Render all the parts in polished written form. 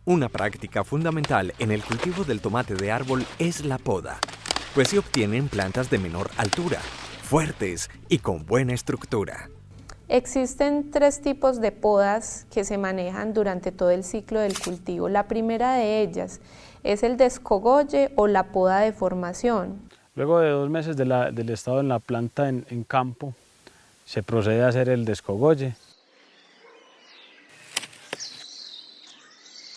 Una práctica fundamental en el cultivo del tomate de árbol es la poda, pues se obtienen plantas de menor altura, fuertes y con buena estructura. Existen 3 tipos de podas que se manejan durante todo el ciclo del cultivo. La primera de ellas es el descogolle o la poda de formación. Luego de 2 meses del estado en la planta en campo, se procede a hacer el descogolle.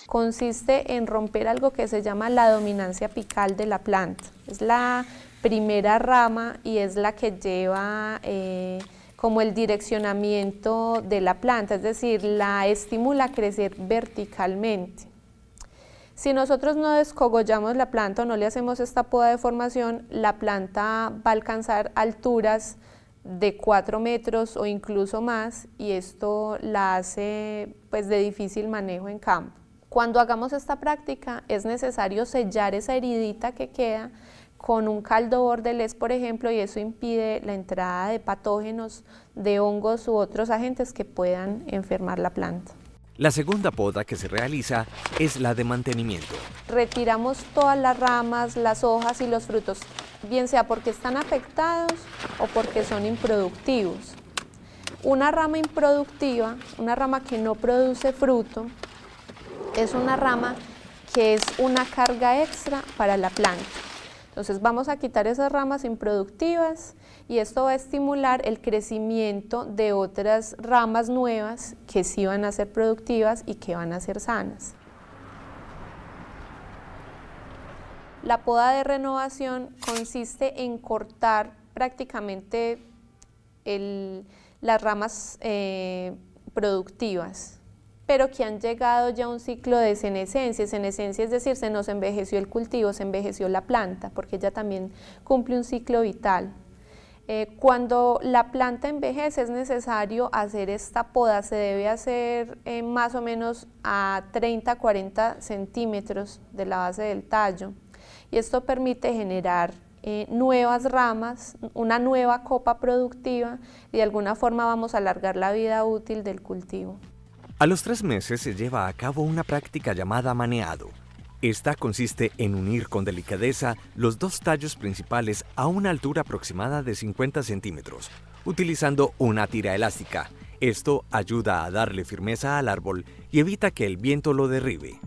Consiste en romper algo que se llama la dominancia apical de la planta. Es la primera rama y es la que lleva como el direccionamiento de la planta, es decir, la estimula a crecer verticalmente. Si nosotros no descogollamos la planta o no le hacemos esta poda de formación, la planta va a alcanzar alturas de 4 metros o incluso más, y esto la hace pues de difícil manejo en campo. Cuando hagamos esta práctica es necesario sellar esa heridita que queda con un caldo bordelés, por ejemplo, y eso impide la entrada de patógenos, de hongos u otros agentes que puedan enfermar la planta. La segunda poda que se realiza es la de mantenimiento. Retiramos todas las ramas, las hojas y los frutos, bien sea porque están afectados o porque son improductivos. Una rama improductiva, una rama que no produce fruto, es una rama que es una carga extra para la planta. Entonces vamos a quitar esas ramas improductivas y esto va a estimular el crecimiento de otras ramas nuevas que sí van a ser productivas y que van a ser sanas. La poda de renovación consiste en cortar prácticamente las ramas productivas, pero que han llegado ya a un ciclo de senescencia. Senescencia es decir, se nos envejeció el cultivo, se envejeció la planta, porque ella también cumple un ciclo vital. Cuando la planta envejece es necesario hacer esta poda, se debe hacer más o menos a 30-40 centímetros de la base del tallo, y esto permite generar nuevas ramas, una nueva copa productiva, y de alguna forma vamos a alargar la vida útil del cultivo. A los 3 meses se lleva a cabo una práctica llamada maneado. Esta consiste en unir con delicadeza los 2 tallos principales a una altura aproximada de 50 centímetros, utilizando una tira elástica. Esto ayuda a darle firmeza al árbol y evita que el viento lo derribe.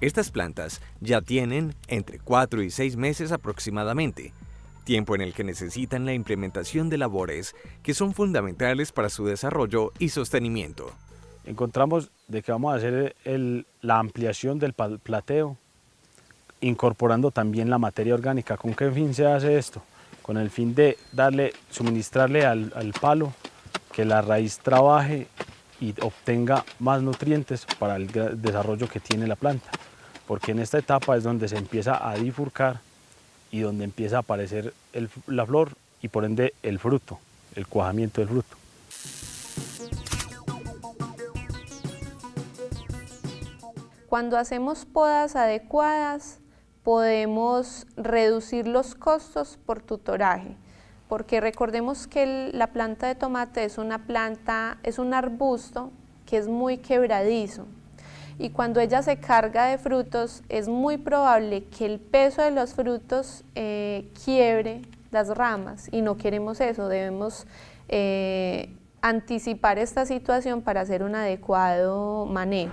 Estas plantas ya tienen entre 4 y 6 meses aproximadamente, tiempo en el que necesitan la implementación de labores que son fundamentales para su desarrollo y sostenimiento. Encontramos de que vamos a hacer la ampliación del plateo, incorporando también la materia orgánica. ¿Con qué fin se hace esto? Con el fin de suministrarle al palo que la raíz trabaje y obtenga más nutrientes para el desarrollo que tiene la planta, porque en esta etapa es donde se empieza a bifurcar y donde empieza a aparecer la flor y por ende el fruto, el cuajamiento del fruto. Cuando hacemos podas adecuadas podemos reducir los costos por tutoraje, porque recordemos que la planta de tomate es un arbusto que es muy quebradizo, y cuando ella se carga de frutos es muy probable que el peso de los frutos quiebre las ramas, y no queremos eso. Debemos anticipar esta situación para hacer un adecuado manejo.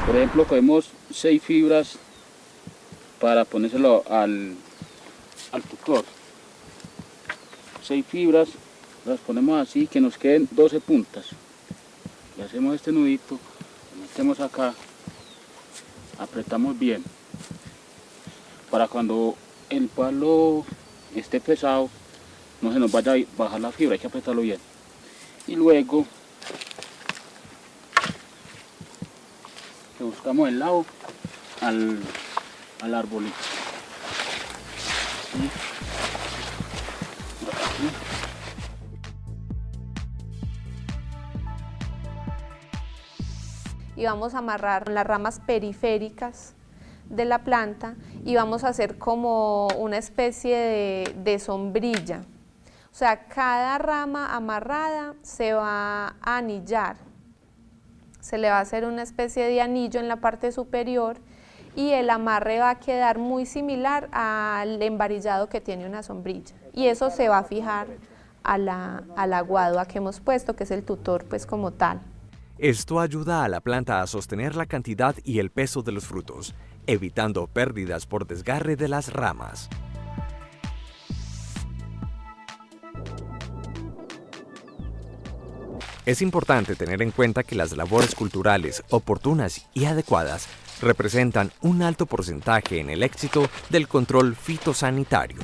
Por ejemplo, cogemos 6 fibras para ponérselo al tutor. 6 fibras, las ponemos así, que nos queden 12 puntas. Le hacemos este nudito, lo metemos acá, apretamos bien, para cuando el palo esté pesado no se nos vaya a bajar la fibra, hay que apretarlo bien. Y luego le buscamos el lado al arbolito. ¿Sí? Y vamos a amarrar las ramas periféricas de la planta y vamos a hacer como una especie de sombrilla. O sea, cada rama amarrada se va a anillar, se le va a hacer una especie de anillo en la parte superior y el amarre va a quedar muy similar al embarillado que tiene una sombrilla. Y eso se va a fijar a la guadua que hemos puesto, que es el tutor pues como tal. Esto ayuda a la planta a sostener la cantidad y el peso de los frutos, evitando pérdidas por desgarre de las ramas. Es importante tener en cuenta que las labores culturales oportunas y adecuadas representan un alto porcentaje en el éxito del control fitosanitario.